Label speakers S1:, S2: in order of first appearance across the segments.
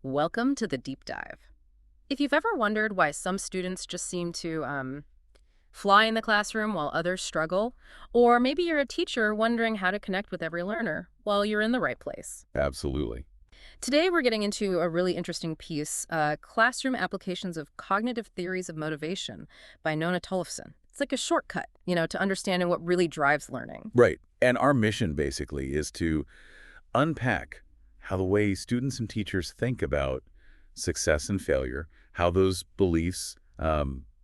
S1: Welcome to the deep dive. If you've ever wondered why some students just seem to fly in the classroom while others struggle, or maybe you're a teacher wondering how to connect with every learner, well, you're in the right place.
S2: Absolutely.
S1: Today, we're getting into a really interesting piece, Classroom Applications of Cognitive Theories of Motivation by Nona Tollefson. It's like a shortcut, to understanding what really drives learning.
S2: Right. And our mission basically is to unpack how the way students and teachers think about success and failure, how those beliefs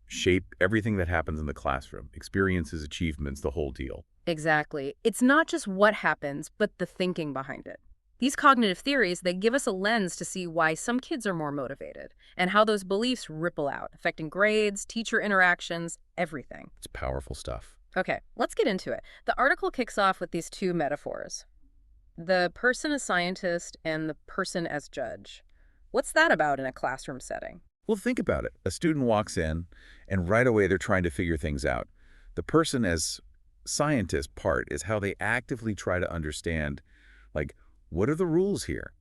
S2: shape everything that happens in the classroom, experiences, achievements, the whole deal.
S1: Exactly. It's not just what happens, but the thinking behind it. These cognitive theories, they give us a lens to see why some kids are more motivated and how those beliefs ripple out, affecting grades, teacher interactions, everything.
S2: It's powerful stuff.
S1: Okay, let's get into it. The article kicks off with these two metaphors. The person as scientist and the person as judge. What's that about in a classroom setting?
S2: Well, think about it. A student walks in, and right away they're trying to figure things out. The person as scientist part is how they actively try to understand, like, what are the rules here?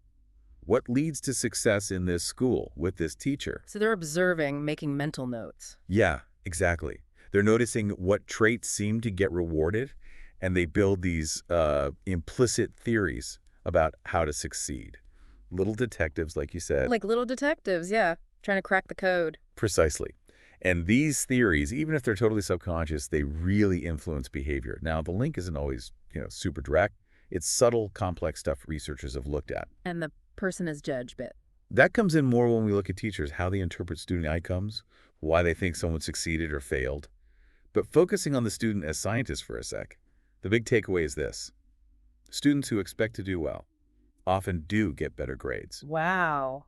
S2: What leads to success in this school with this teacher?
S1: So they're observing, making mental notes.
S2: Yeah, exactly. They're noticing what traits seem to get rewarded, and they build these implicit theories about how to succeed. Little detectives, like you said.
S1: Like little detectives, yeah, trying to crack the code.
S2: Precisely. And these theories, even if they're totally subconscious, they really influence behavior. Now, the link isn't always, super direct. It's subtle, complex stuff researchers have looked at.
S1: And the person as judge bit.
S2: That comes in more when we look at teachers, how they interpret student outcomes, why they think someone succeeded or failed. But focusing on the student as scientist for a sec, the big takeaway is this. Students who expect to do well often do get better grades.
S1: Wow.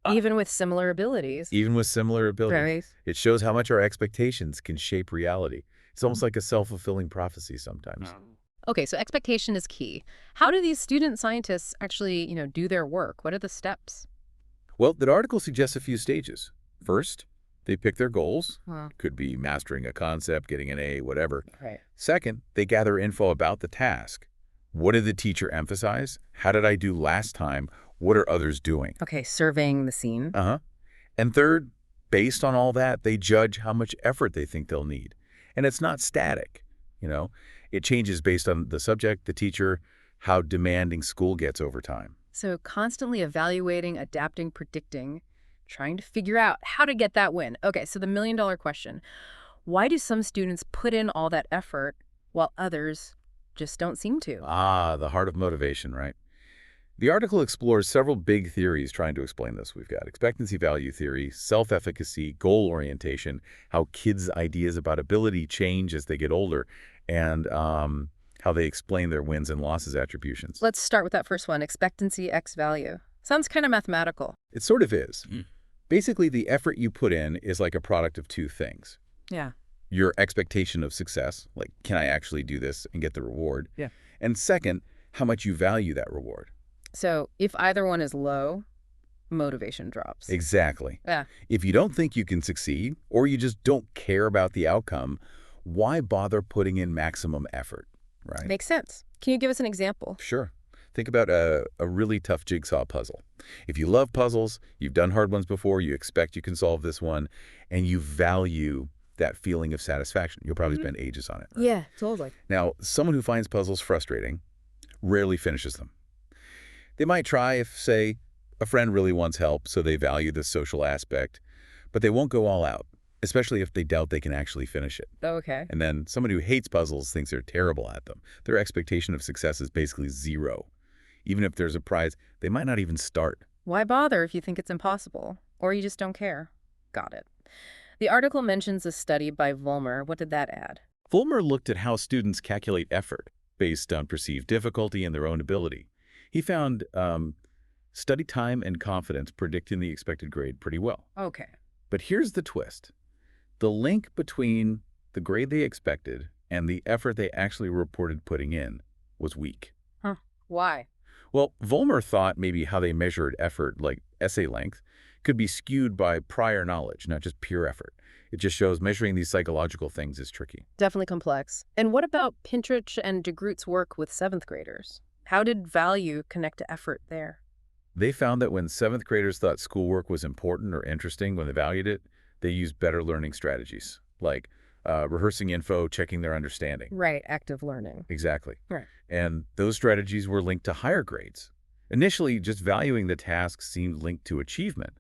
S1: Even with similar abilities.
S2: Even with similar ability.
S1: Right.
S2: It shows how much our expectations can shape reality. It's almost like a self-fulfilling prophecy sometimes.
S1: Okay, so expectation is key. How do these student scientists actually, do their work? What are the steps?
S2: Well, that article suggests a few stages. First, they pick their goals.
S1: Huh.
S2: Could be mastering a concept, getting an A, whatever.
S1: Right.
S2: Second, they gather info about the task. What did the teacher emphasize? How did I do last time? What are others doing?
S1: Okay, surveying the scene.
S2: Uh-huh. And third, based on all that, they judge how much effort they think they'll need. And it's not static, It changes based on the subject, the teacher, how demanding school gets over time.
S1: So constantly evaluating, adapting, predicting, trying to figure out how to get that win. Okay, so the million-dollar question. Why do some students put in all that effort while others just don't seem to?
S2: Ah, the heart of motivation, right? The article explores several big theories trying to explain this. We've got expectancy value theory, self-efficacy, goal orientation, how kids' ideas about ability change as they get older, and how they explain their wins and losses attributions.
S1: Let's start with that first one, expectancy X value. Sounds kind of mathematical.
S2: It sort of is. Basically, the effort you put in is like a product of two things.
S1: Yeah.
S2: Your expectation of success, like, can I actually do this and get the reward?
S1: Yeah.
S2: And second, how much you value that reward.
S1: So if either one is low, motivation drops.
S2: Exactly.
S1: Yeah.
S2: If you don't think you can succeed, or you just don't care about the outcome, why bother putting in maximum effort, right?
S1: Makes sense. Can you give us an example?
S2: Sure. Think about a really tough jigsaw puzzle. If you love puzzles, you've done hard ones before, you expect you can solve this one, and you value that feeling of satisfaction. You'll probably spend ages on it. Right?
S1: Yeah, totally.
S2: Now, someone who finds puzzles frustrating rarely finishes them. They might try if, say, a friend really wants help, so they value the social aspect, but they won't go all out, especially if they doubt they can actually finish it.
S1: Okay.
S2: And then someone who hates puzzles thinks they're terrible at them. Their expectation of success is basically zero. Even if there's a prize, they might not even start.
S1: Why bother if you think it's impossible? Or you just don't care? Got it. The article mentions a study by Vollmer. What did that add?
S2: Vollmer looked at how students calculate effort based on perceived difficulty and their own ability. He found study time and confidence predicting the expected grade pretty well.
S1: Okay.
S2: But here's the twist. The link between the grade they expected and the effort they actually reported putting in was weak.
S1: Huh. Why?
S2: Well, Vollmer thought maybe how they measured effort, like essay length, could be skewed by prior knowledge, not just pure effort. It just shows measuring these psychological things is tricky.
S1: Definitely complex. And what about Pinterich and DeGroote's work with 7th graders? How did value connect to effort there?
S2: They found that when seventh graders thought schoolwork was important or interesting when they valued it, they used better learning strategies, like rehearsing info, checking their understanding.
S1: Right, active learning.
S2: Exactly.
S1: Right.
S2: And those strategies were linked to higher grades. Initially, just valuing the task seemed linked to achievement,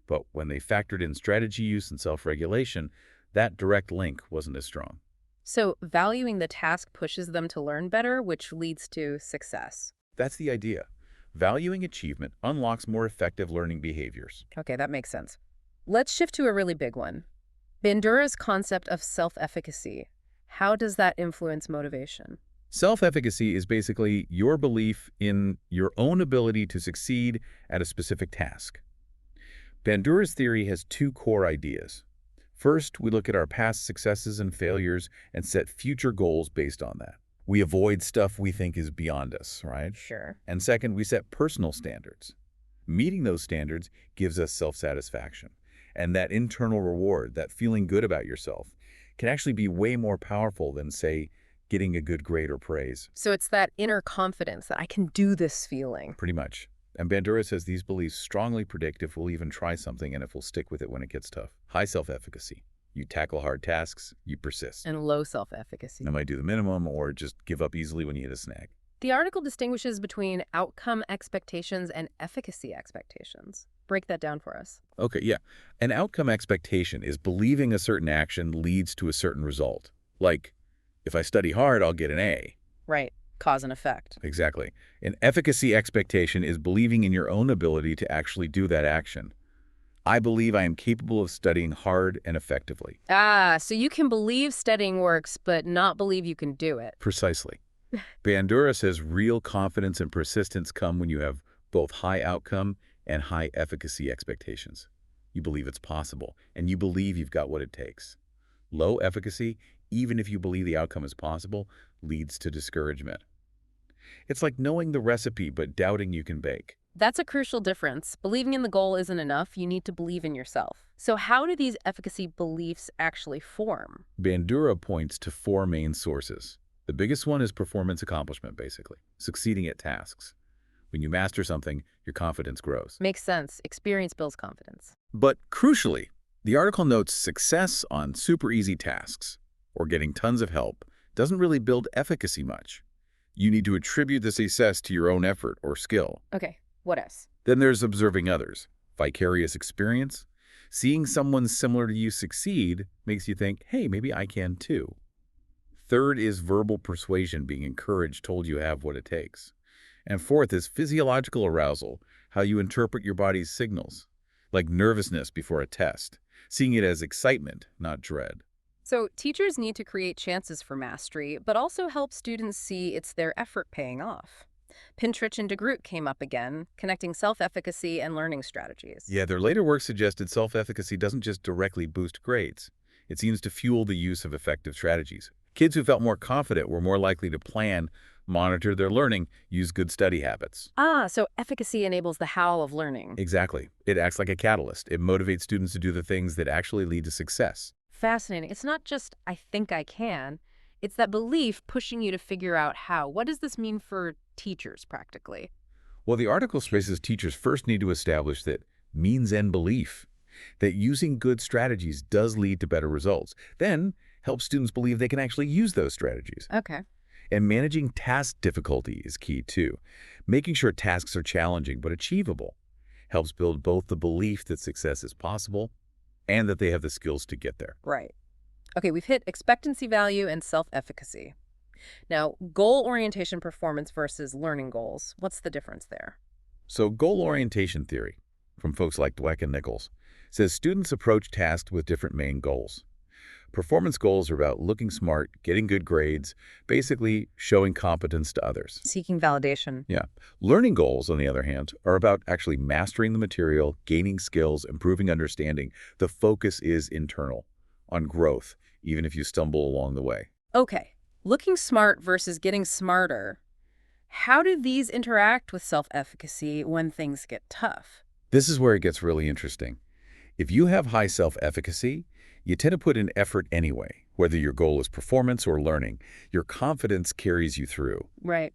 S2: but when they factored in strategy use and self-regulation, that direct link wasn't as strong.
S1: So valuing the task pushes them to learn better, which leads to success.
S2: That's the idea. Valuing achievement unlocks more effective learning behaviors.
S1: Okay, that makes sense. Let's shift to a really big one. Bandura's concept of self-efficacy. How does that influence motivation?
S2: Self-efficacy is basically your belief in your own ability to succeed at a specific task. Bandura's theory has two core ideas. First, we look at our past successes and failures and set future goals based on that. We avoid stuff we think is beyond us, right?
S1: Sure.
S2: And second, we set personal standards. Meeting those standards gives us self-satisfaction. And that internal reward, that feeling good about yourself, can actually be way more powerful than, say, getting a good grade or praise.
S1: So it's that inner confidence that I can do this feeling.
S2: Pretty much. And Bandura says these beliefs strongly predict if we'll even try something and if we'll stick with it when it gets tough. High self-efficacy. You tackle hard tasks, you persist.
S1: And low self-efficacy.
S2: I might do the minimum or just give up easily when you hit a snag.
S1: The article distinguishes between outcome expectations and efficacy expectations. Break that down for us.
S2: Okay, yeah. An outcome expectation is believing a certain action leads to a certain result. Like, if I study hard, I'll get an A.
S1: Right. Cause and effect.
S2: Exactly. An efficacy expectation is believing in your own ability to actually do that action. I believe I am capable of studying hard and effectively.
S1: Ah, so you can believe studying works, but not believe you can do it.
S2: Precisely. Bandura says real confidence and persistence come when you have both high outcome and high efficacy expectations. You believe it's possible, and you believe you've got what it takes. Low efficacy, even if you believe the outcome is possible, leads to discouragement. It's like knowing the recipe but doubting you can bake.
S1: That's a crucial difference. Believing in the goal isn't enough. You need to believe in yourself. So how do these efficacy beliefs actually form?
S2: Bandura points to four main sources. The biggest one is performance accomplishment, basically, succeeding at tasks. When you master something, your confidence grows.
S1: Makes sense. Experience builds confidence.
S2: But crucially, the article notes success on super easy tasks or getting tons of help doesn't really build efficacy much. You need to attribute the success to your own effort or skill.
S1: Okay, what else?
S2: Then there's observing others, vicarious experience. Seeing someone similar to you succeed makes you think, hey, maybe I can too. Third is verbal persuasion, being encouraged, told you have what it takes. And fourth is physiological arousal, how you interpret your body's signals, like nervousness before a test, seeing it as excitement, not dread.
S1: So teachers need to create chances for mastery, but also help students see it's their effort paying off. Pintrich and DeGroot came up again, connecting self-efficacy and learning strategies.
S2: Yeah, their later work suggested self-efficacy doesn't just directly boost grades. It seems to fuel the use of effective strategies. Kids who felt more confident were more likely to plan, monitor their learning, use good study habits.
S1: Ah, so efficacy enables the how of learning.
S2: Exactly. It acts like a catalyst. It motivates students to do the things that actually lead to success.
S1: Fascinating. It's not just, I think I can. It's that belief pushing you to figure out how. What does this mean for teachers, practically?
S2: Well, the article stresses teachers first need to establish that means-end belief, that using good strategies does lead to better results. Then, help students believe they can actually use those strategies.
S1: Okay.
S2: And managing task difficulty is key, too. Making sure tasks are challenging but achievable helps build both the belief that success is possible and that they have the skills to get there.
S1: Right. Okay, we've hit expectancy value and self-efficacy. Now, goal orientation performance versus learning goals. What's the difference there?
S2: So goal orientation theory, from folks like Dweck and Nichols, says students approach tasks with different main goals. Performance goals are about looking smart, getting good grades, basically showing competence to others.
S1: Seeking validation.
S2: Yeah. Learning goals, on the other hand, are about actually mastering the material, gaining skills, improving understanding. The focus is internal, on growth, even if you stumble along the way.
S1: Okay, looking smart versus getting smarter. How do these interact with self-efficacy when things get tough?
S2: This is where it gets really interesting. If you have high self-efficacy, you tend to put in effort anyway. Whether your goal is performance or learning, your confidence carries you through.
S1: Right.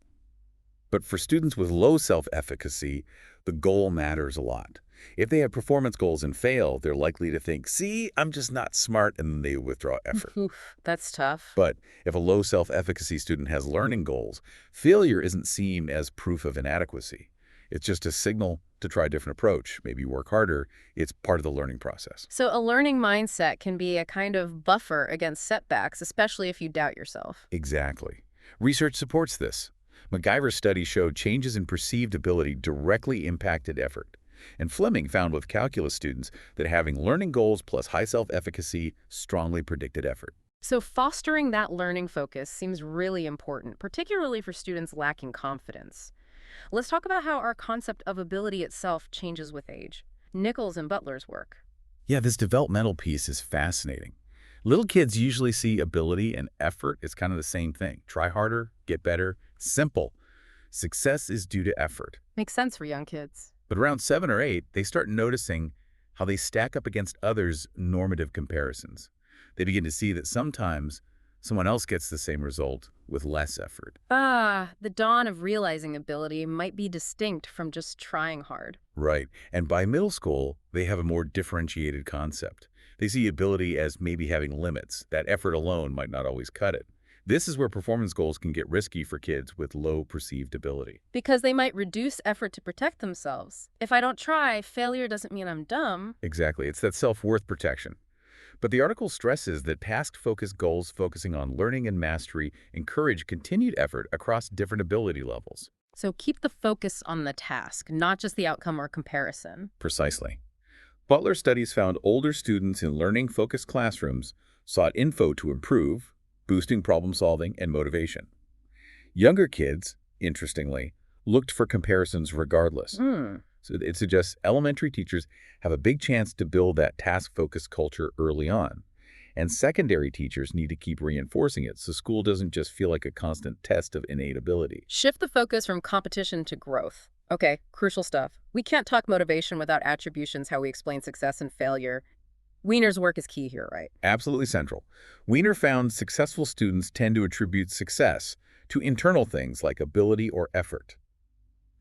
S2: But for students with low self-efficacy, the goal matters a lot. If they have performance goals and fail, they're likely to think, see, I'm just not smart, and then they withdraw effort.
S1: Oof, that's tough.
S2: But if a low self-efficacy student has learning goals, failure isn't seen as proof of inadequacy. It's just a signal to try a different approach, maybe work harder. It's part of the learning process.
S1: So a learning mindset can be a kind of buffer against setbacks, especially if you doubt yourself.
S2: Exactly. Research supports this. MacGyver's study showed changes in perceived ability directly impacted effort. And Fleming found with calculus students that having learning goals plus high self-efficacy strongly predicted effort.
S1: So fostering that learning focus seems really important, particularly for students lacking confidence. Let's talk about how our concept of ability itself changes with age. Nichols and Butler's work.
S2: Yeah, this developmental piece is fascinating. Little kids usually see ability and effort as kind of the same thing. Try harder, get better, simple. Success is due to effort.
S1: Makes sense for young kids.
S2: But around 7 or 8, they start noticing how they stack up against others' normative comparisons. They begin to see that sometimes someone else gets the same result with less effort.
S1: The dawn of realizing ability might be distinct from just trying hard.
S2: Right. And by middle school, they have a more differentiated concept. They see ability as maybe having limits. That effort alone might not always cut it. This is where performance goals can get risky for kids with low perceived ability.
S1: Because they might reduce effort to protect themselves. If I don't try, failure doesn't mean I'm dumb.
S2: Exactly. It's that self-worth protection. But the article stresses that task-focused goals focusing on learning and mastery encourage continued effort across different ability levels.
S1: So keep the focus on the task, not just the outcome or comparison.
S2: Precisely. Butler studies found older students in learning-focused classrooms sought info to improve, boosting problem-solving and motivation. Younger kids, interestingly, looked for comparisons regardless. So it suggests elementary teachers have a big chance to build that task-focused culture early on. And secondary teachers need to keep reinforcing it so school doesn't just feel like a constant test of innate ability.
S1: Shift the focus from competition to growth. Okay, crucial stuff. We can't talk motivation without attributions, how we explain success and failure. Wiener's work is key here, right?
S2: Absolutely central. Wiener found successful students tend to attribute success to internal things like ability or effort.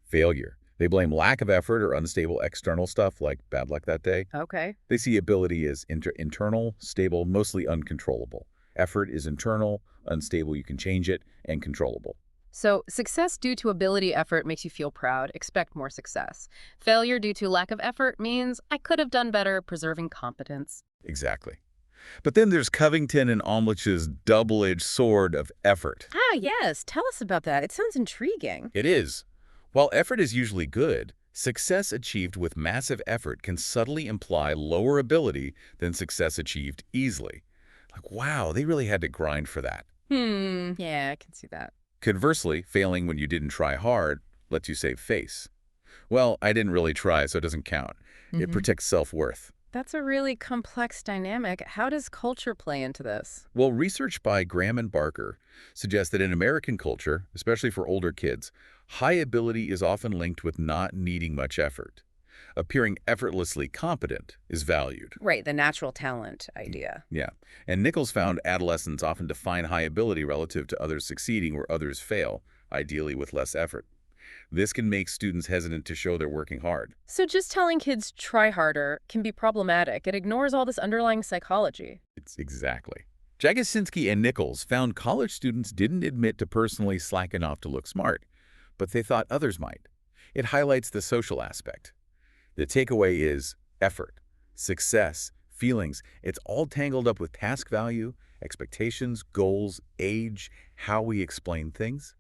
S2: Failure. They blame lack of effort or unstable external stuff like bad luck that day.
S1: Okay.
S2: They see ability as internal, stable, mostly uncontrollable. Effort is internal, unstable, you can change it, and controllable.
S1: So success due to ability effort makes you feel proud, expect more success. Failure due to lack of effort means I could have done better, preserving competence.
S2: Exactly. But then there's Covington and Omlich's double-edged sword of effort.
S1: Yes. Tell us about that. It sounds intriguing.
S2: It is. While effort is usually good, success achieved with massive effort can subtly imply lower ability than success achieved easily. Like, wow, they really had to grind for that.
S1: Yeah, I can see that.
S2: Conversely, failing when you didn't try hard lets you save face. Well, I didn't really try, so it doesn't count. It protects self-worth.
S1: That's a really complex dynamic. How does culture play into this?
S2: Well, research by Graham and Barker suggests that in American culture, especially for older kids, high ability is often linked with not needing much effort. Appearing effortlessly competent is valued.
S1: Right, the natural talent idea.
S2: Yeah. And Nichols found adolescents often define high ability relative to others succeeding where others fail, ideally with less effort. This can make students hesitant to show they're working hard.
S1: So just telling kids try harder can be problematic. It ignores all this underlying psychology.
S2: It's exactly. Jagosinski and Nichols found college students didn't admit to personally slacking off to look smart, but they thought others might. It highlights the social aspect. The takeaway is effort, success, feelings. It's all tangled up with task value, expectations, goals, age, how we explain things.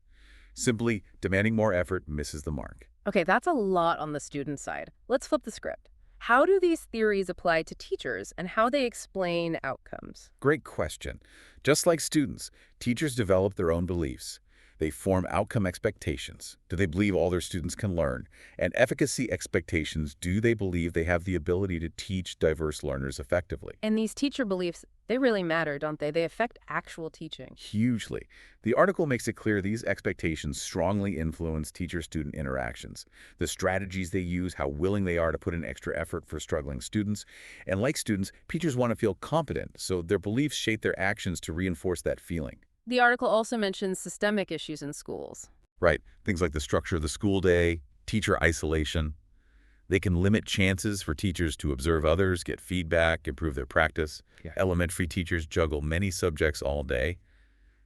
S2: Simply demanding more effort misses the mark.
S1: Okay, that's a lot on the student side. Let's flip the script. How do these theories apply to teachers and how they explain outcomes?
S2: Great question. Just like students, teachers develop their own beliefs. They form outcome expectations. Do they believe all their students can learn? And efficacy expectations, do they believe they have the ability to teach diverse learners effectively?
S1: And these teacher beliefs, they really matter, don't they? They affect actual teaching.
S2: Hugely. The article makes it clear these expectations strongly influence teacher-student interactions, the strategies they use, how willing they are to put in extra effort for struggling students. And like students, teachers want to feel competent, so their beliefs shape their actions to reinforce that feeling.
S1: The article also mentions systemic issues in schools.
S2: Right. Things like the structure of the school day, teacher isolation. They can limit chances for teachers to observe others, get feedback, improve their practice.
S3: Yeah.
S2: Elementary teachers juggle many subjects all day.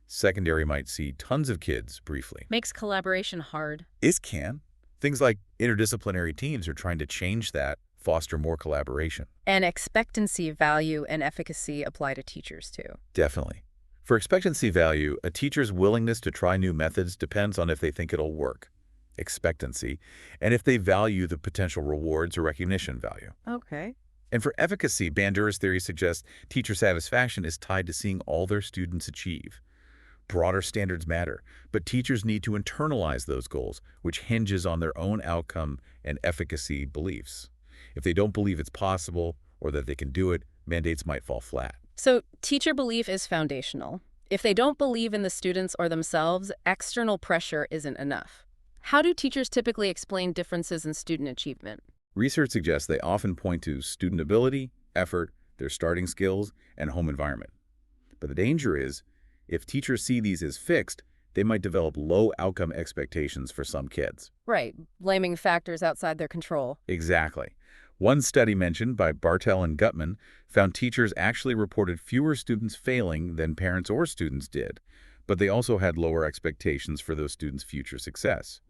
S2: Secondary might see tons of kids briefly.
S1: Makes collaboration hard.
S2: It can. Things like interdisciplinary teams are trying to change that, foster more collaboration.
S1: And expectancy value and efficacy apply to teachers too.
S2: Definitely. For expectancy value, a teacher's willingness to try new methods depends on if they think it'll work, expectancy, and if they value the potential rewards or recognition value.
S1: Okay.
S2: And for efficacy, Bandura's theory suggests teacher satisfaction is tied to seeing all their students achieve. Broader standards matter, but teachers need to internalize those goals, which hinges on their own outcome and efficacy beliefs. If they don't believe it's possible or that they can do it, mandates might fall flat.
S1: So teacher belief is foundational. If they don't believe in the students or themselves, external pressure isn't enough. How do teachers typically explain differences in student achievement?
S2: Research suggests they often point to student ability, effort, their starting skills, and home environment. But the danger is, if teachers see these as fixed, they might develop low outcome expectations for some kids.
S1: Right, blaming factors outside their control.
S2: Exactly. One study mentioned by Bartel and Gutman found teachers actually reported fewer students failing than parents or students did, but they also had lower expectations for those students' future success.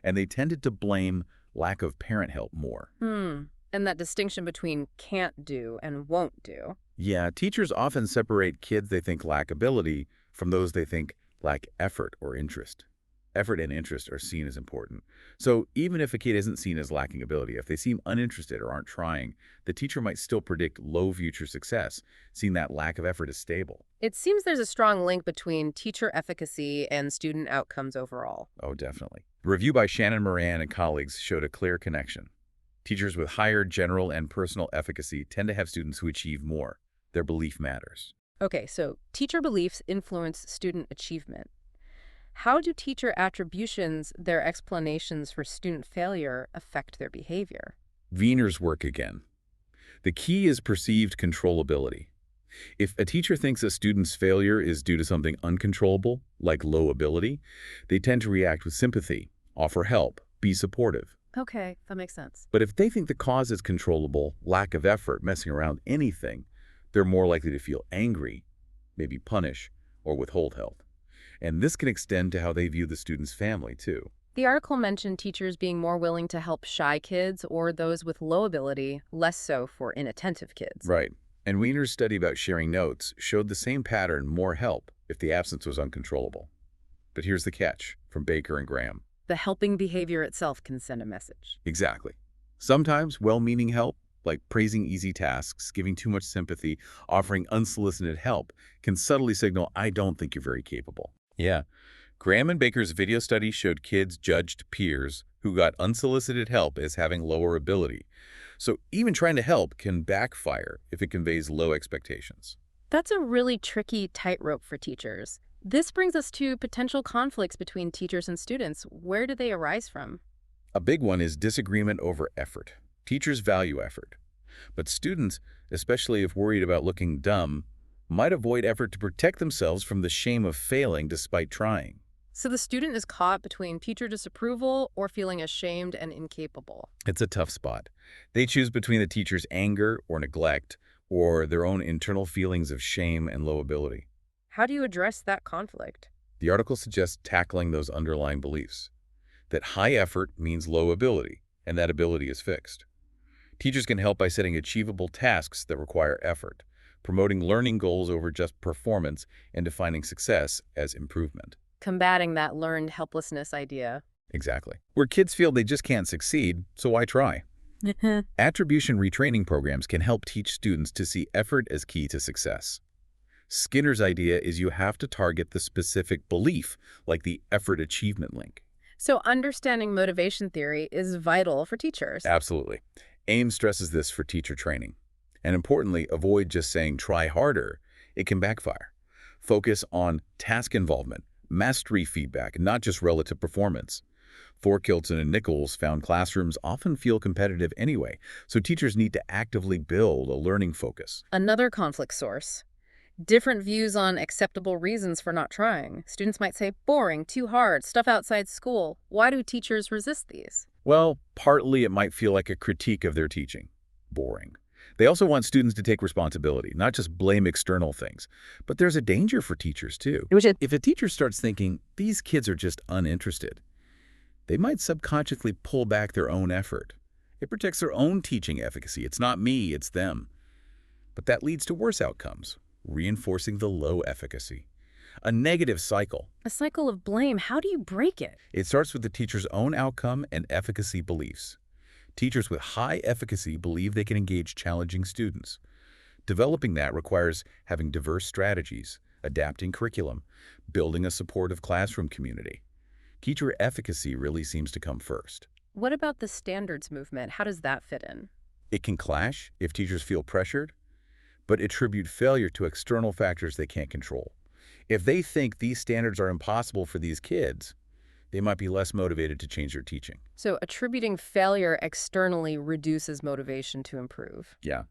S2: And they tended to blame lack of parent help more.
S1: And that distinction between can't do and won't do.
S2: Yeah, teachers often separate kids they think lack ability from those they think lack effort or interest. Effort and interest are seen as important. So even if a kid isn't seen as lacking ability, if they seem uninterested or aren't trying, the teacher might still predict low future success, seeing that lack of effort as stable.
S1: It seems there's a strong link between teacher efficacy and student outcomes overall.
S2: Oh, definitely. A review by Shannon Moran and colleagues showed a clear connection. Teachers with higher general and personal efficacy tend to have students who achieve more. Their belief matters.
S1: Okay, so teacher beliefs influence student achievement. How do teacher attributions, their explanations for student failure, affect their behavior?
S2: Wiener's work again. The key is perceived controllability. If a teacher thinks a student's failure is due to something uncontrollable, like low ability, they tend to react with sympathy, offer help, be supportive.
S1: Okay, that makes sense.
S2: But if they think the cause is controllable, lack of effort, messing around anything, they're more likely to feel angry, maybe punish, or withhold help. And this can extend to how they view the student's family, too.
S1: The article mentioned teachers being more willing to help shy kids or those with low ability, less so for inattentive kids.
S2: Right. And Wiener's study about sharing notes showed the same pattern, more help, if the absence was uncontrollable. But here's the catch, from Baker and Graham.
S1: The helping behavior itself can send a message.
S2: Exactly. Sometimes well-meaning help, like praising easy tasks, giving too much sympathy, offering unsolicited help, can subtly signal, I don't think you're very capable. Yeah. Graham and Baker's video study showed kids judged peers who got unsolicited help as having lower ability. So even trying to help can backfire if it conveys low expectations.
S1: That's a really tricky tightrope for teachers. This brings us to potential conflicts between teachers and students. Where do they arise from?
S2: A big one is disagreement over effort. Teachers value effort. But students, especially if worried about looking dumb, might avoid effort to protect themselves from the shame of failing despite trying.
S1: So the student is caught between teacher disapproval or feeling ashamed and incapable.
S2: It's a tough spot. They choose between the teacher's anger or neglect or their own internal feelings of shame and low ability.
S1: How do you address that conflict?
S2: The article suggests tackling those underlying beliefs, that high effort means low ability, and that ability is fixed. Teachers can help by setting achievable tasks that require effort, promoting learning goals over just performance, and defining success as improvement.
S1: Combating that learned helplessness idea.
S2: Exactly. Where kids feel they just can't succeed, so why try? Attribution retraining programs can help teach students to see effort as key to success. Skinner's idea is you have to target the specific belief, like the effort achievement link.
S1: So understanding motivation theory is vital for teachers.
S2: Absolutely. Ames stresses this for teacher training. And importantly, avoid just saying try harder. It can backfire. Focus on task involvement, mastery feedback, not just relative performance. Forkilton and Nichols found classrooms often feel competitive anyway, so teachers need to actively build a learning focus.
S1: Another conflict source. Different views on acceptable reasons for not trying. Students might say, boring, too hard, stuff outside school. Why do teachers resist these?
S2: Well, partly it might feel like a critique of their teaching. Boring. They also want students to take responsibility, not just blame external things. But there's a danger for teachers, too.
S1: Which is
S2: If a teacher starts thinking, these kids are just uninterested, they might subconsciously pull back their own effort. It protects their own teaching efficacy. It's not me, it's them. But that leads to worse outcomes, reinforcing the low efficacy. A negative cycle.
S1: a cycle of blame. How do you break it?
S2: It starts with the teacher's own outcome and efficacy beliefs. Teachers with high efficacy believe they can engage challenging students. Developing that requires having diverse strategies, adapting curriculum, building a supportive classroom community. Teacher efficacy really seems to come first.
S1: What about the standards movement? How does that fit in?
S2: It can clash if teachers feel pressured, but attribute failure to external factors they can't control. If they think these standards are impossible for these kids, they might be less motivated to change their teaching.
S1: So attributing failure externally reduces motivation to improve.
S2: Yeah.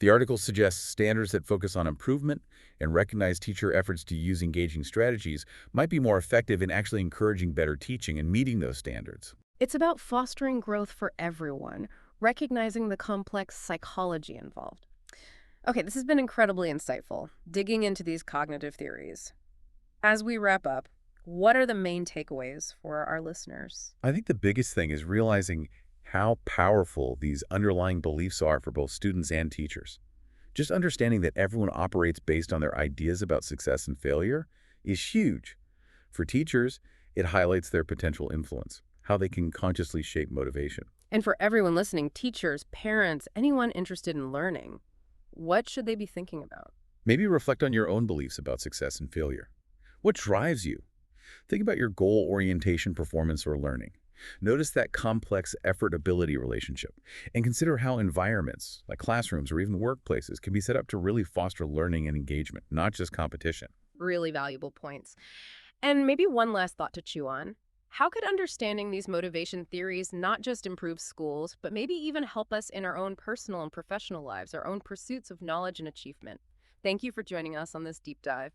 S2: The article suggests standards that focus on improvement and recognize teacher efforts to use engaging strategies might be more effective in actually encouraging better teaching and meeting those standards.
S1: It's about fostering growth for everyone, recognizing the complex psychology involved. Okay, this has been incredibly insightful, digging into these cognitive theories. As we wrap up, what are the main takeaways for our listeners?
S2: I think the biggest thing is realizing how powerful these underlying beliefs are for both students and teachers. Just understanding that everyone operates based on their ideas about success and failure is huge. For teachers, it highlights their potential influence, how they can consciously shape motivation.
S1: And for everyone listening, teachers, parents, anyone interested in learning, what should they be thinking about?
S2: Maybe reflect on your own beliefs about success and failure. What drives you? Think about your goal orientation, performance, or learning. Notice that complex effort-ability relationship, and consider how environments, like classrooms or even workplaces, can be set up to really foster learning and engagement, not just competition.
S1: Really valuable points. And maybe one last thought to chew on. How could understanding these motivation theories not just improve schools, but maybe even help us in our own personal and professional lives, our own pursuits of knowledge and achievement? Thank you for joining us on this deep dive.